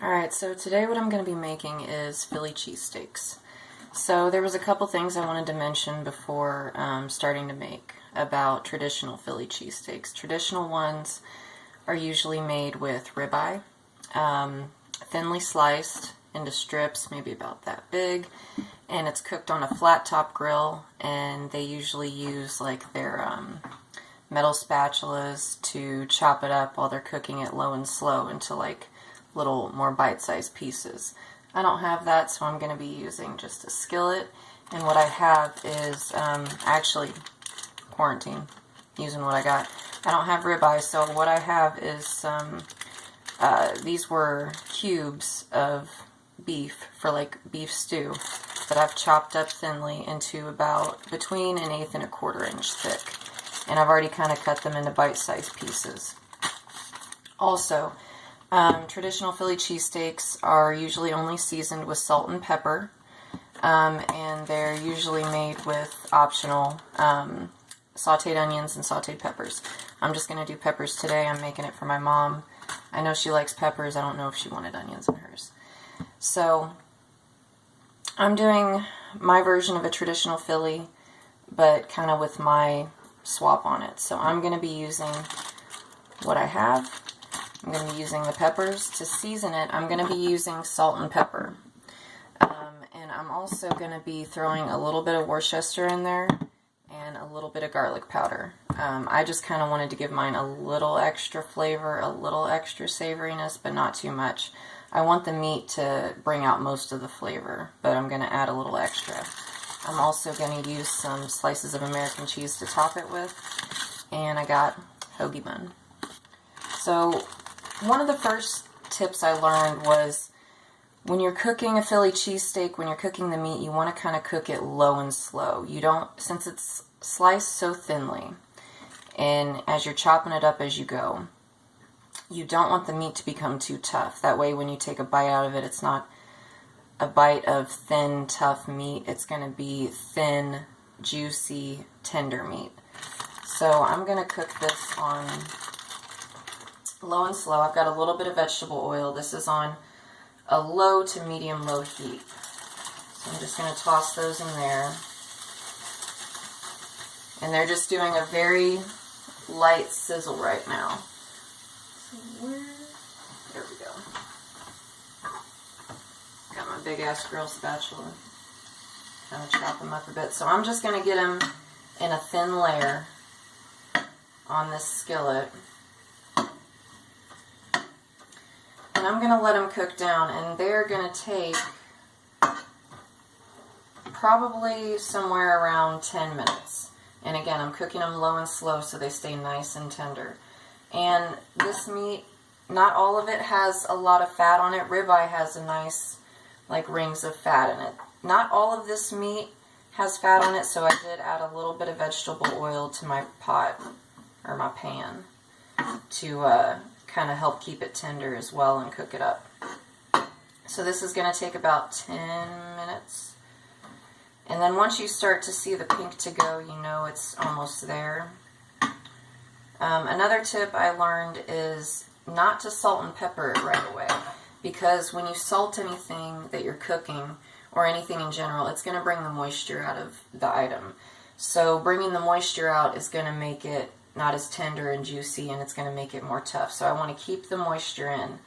Alright, so today what I'm going to be making is Philly cheesesteaks. So there was a couple things I wanted to mention before starting to make about traditional Philly cheesesteaks. Traditional ones are usually made with ribeye, thinly sliced into strips, maybe about that big, and it's cooked on a flat top grill, and they usually use like their metal spatulas to chop it up while they're cooking it low and slow into like little more bite-sized pieces. I don't have that, so I'm going to be using just a skillet, and what I have is actually quarantine, using what I got. I don't have ribeye, so what I have is some, these were cubes of beef for like beef stew that I've chopped up thinly into about between 1/8 and 1/4 inch thick, and I've already kind of cut them into bite-sized pieces. Also, traditional Philly cheesesteaks are usually only seasoned with salt and pepper, and they're usually made with optional sauteed onions and sauteed peppers. I'm just going to do peppers today. I'm making it for my mom. I know she likes peppers. I don't know if she wanted onions in hers. So I'm doing my version of a traditional Philly, but kind of with my swap on it. So I'm going to be using what I have. I'm going to be using the peppers. To season it, I'm going to be using salt and pepper. And I'm also going to be throwing a little bit of Worcestershire in there and a little bit of garlic powder. I just kind of wanted to give mine a little extra flavor, a little extra savoriness, but not too much. I want the meat to bring out most of the flavor, but I'm going to add a little extra. I'm also going to use some slices of American cheese to top it with, and I got hoagie bun. So one of the first tips I learned was when you're cooking a Philly cheesesteak, when you're cooking the meat, you want to kind of cook it low and slow. You don't, since it's sliced so thinly, and as you're chopping it up as you go, you don't want the meat to become too tough. That way when you take a bite out of it, it's not a bite of thin, tough meat. It's going to be thin, juicy, tender meat. So I'm going to cook this on low and slow. I've got a little bit of vegetable oil. This is on a low to medium low heat. So I'm just going to toss those in there. And they're just doing a very light sizzle right now. So there we go. Got my big ass grill spatula. Kind of chop them up a bit. So I'm just going to get them in a thin layer on this skillet. And I'm going to let them cook down, and they're going to take probably somewhere around 10 minutes. And again, I'm cooking them low and slow so they stay nice and tender. And this meat, not all of it has a lot of fat on it. Ribeye has a nice, like, rings of fat in it. Not all of this meat has fat on it, so I did add a little bit of vegetable oil to my pot, or my pan, to kind of help keep it tender as well and cook it up. So this is going to take about 10 minutes. And then once you start to see the pink to go, you know it's almost there. Another tip I learned is not to salt and pepper it right away, because when you salt anything that you're cooking, or anything in general, it's going to bring the moisture out of the item. So bringing the moisture out is going to make it not as tender and juicy, and it's going to make it more tough. So I want to keep the moisture in.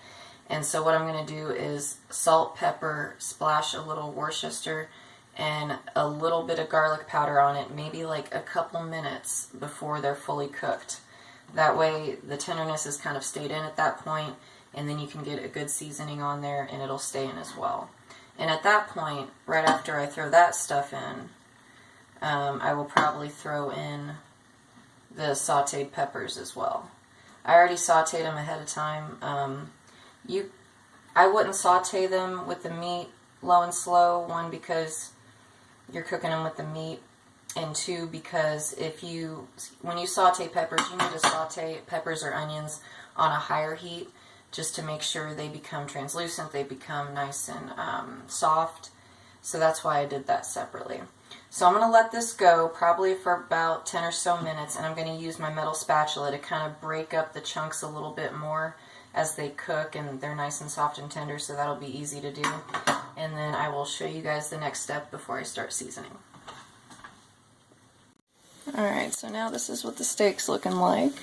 And so what I'm going to do is salt, pepper, splash a little Worcestershire, and a little bit of garlic powder on it, maybe like a couple minutes before they're fully cooked. That way the tenderness is kind of stayed in at that point, and then you can get a good seasoning on there, and it'll stay in as well. And at that point, right after I throw that stuff in, I will probably throw in the sauteed peppers as well. I already sauteed them ahead of time. I wouldn't saute them with the meat low and slow. One, because you're cooking them with the meat, and two, because when you saute peppers, you need to saute peppers or onions on a higher heat just to make sure they become translucent, they become nice and soft. So that's why I did that separately. So I'm going to let this go probably for about 10 or so minutes, and I'm going to use my metal spatula to kind of break up the chunks a little bit more as they cook, and they're nice and soft and tender, so that'll be easy to do. And then I will show you guys the next step before I start seasoning. Alright, so now this is what the steak's looking like.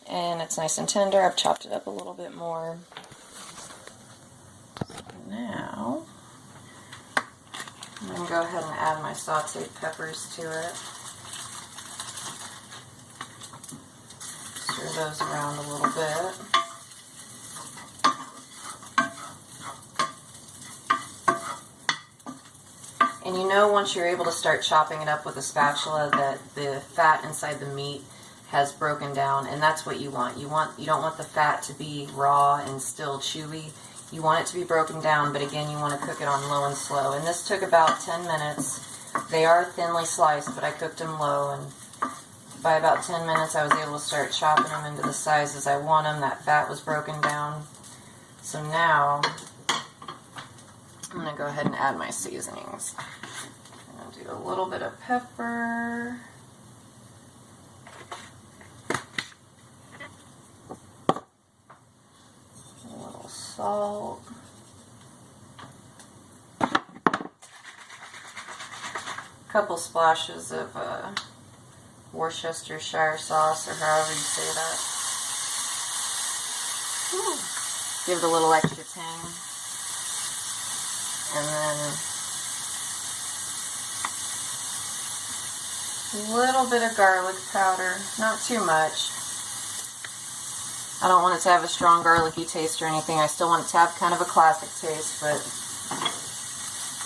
And it's nice and tender. I've chopped it up a little bit more. Now, I'm going to go ahead and add my sauteed peppers to it. Stir those around a little bit. And you know, once you're able to start chopping it up with a spatula, that the fat inside the meat has broken down, and that's what you want. You don't want the fat to be raw and still chewy. You want it to be broken down, but again, you want to cook it on low and slow. And this took about 10 minutes. They are thinly sliced, but I cooked them low, and by about 10 minutes I was able to start chopping them into the sizes I want them. That fat was broken down. So now I'm going to go ahead and add my seasonings. I'm going to do a little bit of pepper. A little salt. A couple splashes of Worcestershire sauce, or however you say that. Ooh. Give it a little extra tang. And then a little bit of garlic powder, not too much. I don't want it to have a strong garlicky taste or anything. I still want it to have kind of a classic taste, but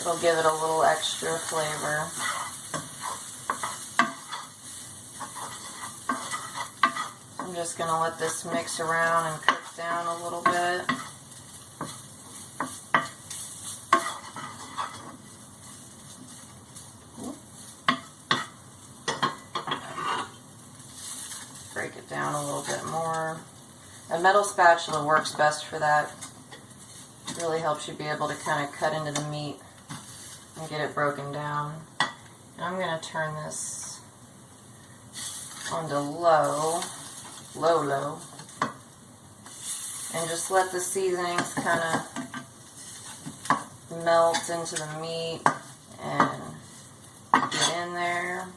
it'll give it a little extra flavor. I'm just going to let this mix around and cook down a little bit. Break it down a little bit more. A metal spatula works best for that. It really helps you be able to kind of cut into the meat and get it broken down. And I'm going to turn this onto low, and just let the seasonings kind of melt into the meat and get in there.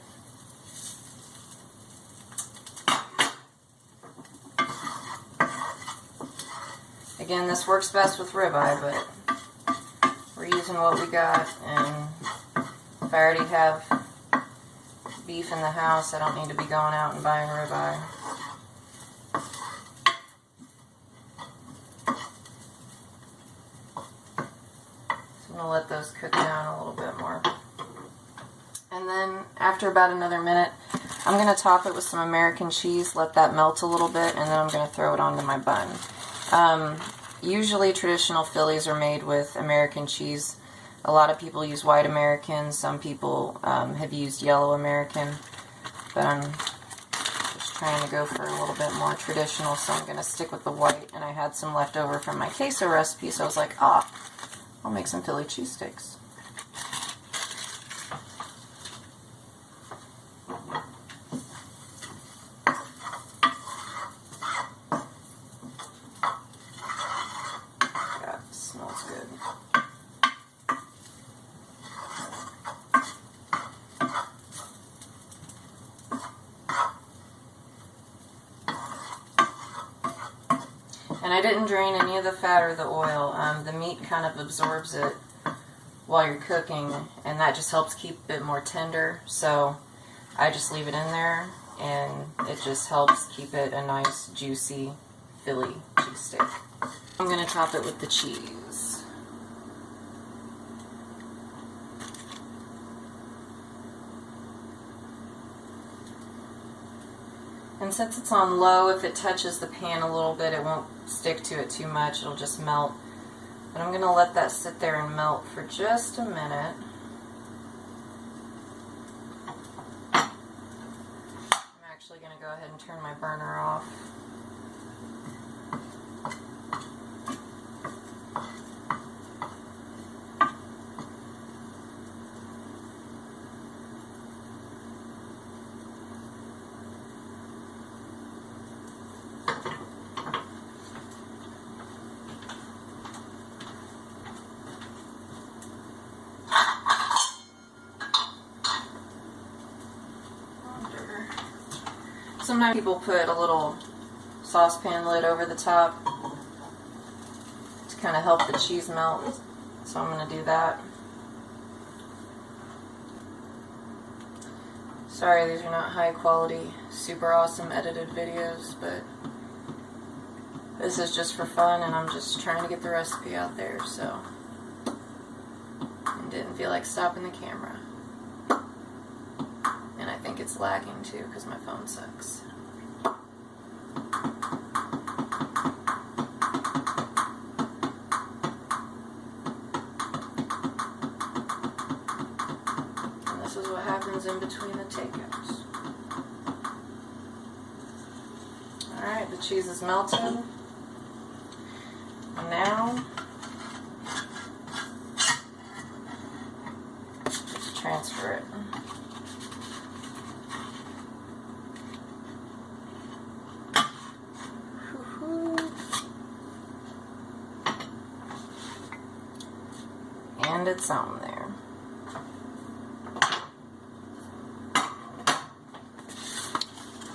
Again, this works best with ribeye, but we're using what we got, and if I already have beef in the house, I don't need to be going out and buying ribeye. So I'm going to let those cook down a little bit more. And then after about another minute, I'm going to top it with some American cheese, let that melt a little bit, and then I'm going to throw it onto my bun. Usually traditional Phillies are made with American cheese. A lot of people use white American, some people have used yellow American, but I'm just trying to go for a little bit more traditional, so I'm going to stick with the white. And I had some left over from my queso recipe, so I was like, I'll make some Philly cheesesteaks. Smells good. And I didn't drain any of the fat or the oil. The meat kind of absorbs it while you're cooking, and that just helps keep it more tender. So I just leave it in there, and it just helps keep it a nice, juicy Philly cheesesteak. I'm going to top it with the cheese. And since it's on low, if it touches the pan a little bit, it won't stick to it too much. It'll just melt. But I'm going to let that sit there and melt for just a minute. I'm actually going to go ahead and turn my burner off. sometimes people put a little saucepan lid over the top to kind of help the cheese melt, so I'm going to do that. Sorry, these are not high quality, super awesome edited videos, but this is just for fun, and I'm just trying to get the recipe out there, so I didn't feel like stopping the camera. And I think it's lagging too because my phone sucks. And this is what happens in between the takeouts. Alright, the cheese is melted. And now, just transfer it. And it's on there.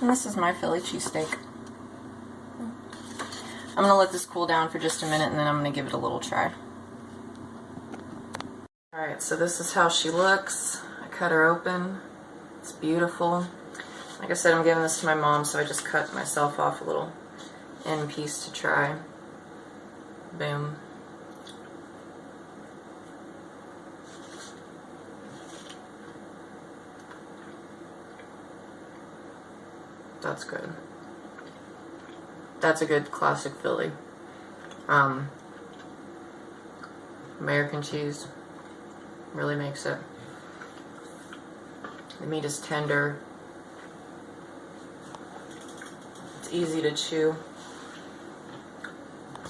And this is my Philly cheesesteak. I'm going to let this cool down for just a minute, and then I'm going to give it a little try. Alright, so this is how she looks. I cut her open. It's beautiful. Like I said, I'm giving this to my mom, so I just cut myself off a little end piece to try. Boom. That's good. That's a good classic Philly. American cheese really makes it. The meat is tender. It's easy to chew.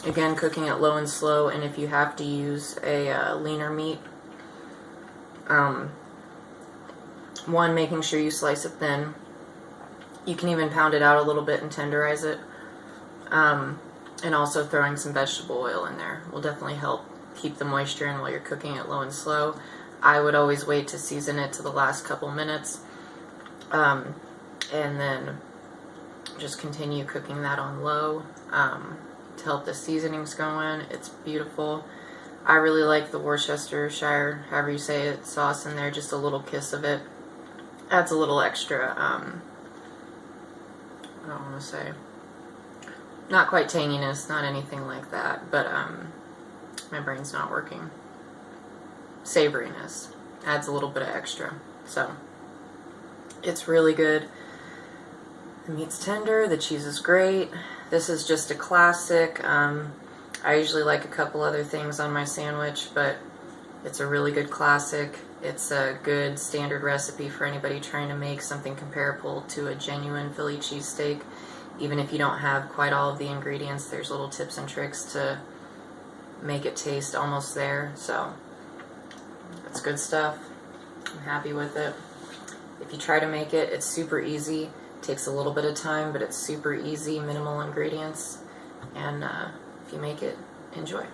Again, cooking it low and slow, and if you have to use a leaner meat, one, making sure you slice it thin. You can even pound it out a little bit and tenderize it. And also throwing some vegetable oil in there will definitely help keep the moisture in while you're cooking it low and slow. I would always wait to season it to the last couple minutes, and then just continue cooking that on low to help the seasonings go in. It's beautiful. I really like the Worcestershire, however you say it, sauce in there. Just a little kiss of it adds a little extra, I don't want to say, not quite tanginess, not anything like that, but my brain's not working. Savoriness adds a little bit of extra, so it's really good. The meat's tender, the cheese is great. This is just a classic. I usually like a couple other things on my sandwich, but it's a really good classic. It's a good standard recipe for anybody trying to make something comparable to a genuine Philly cheesesteak. Even if you don't have quite all of the ingredients, there's little tips and tricks to make it taste almost there. So it's good stuff. I'm happy with it. If you try to make it, it's super easy. It takes a little bit of time, but it's super easy, minimal ingredients. And if you make it, enjoy.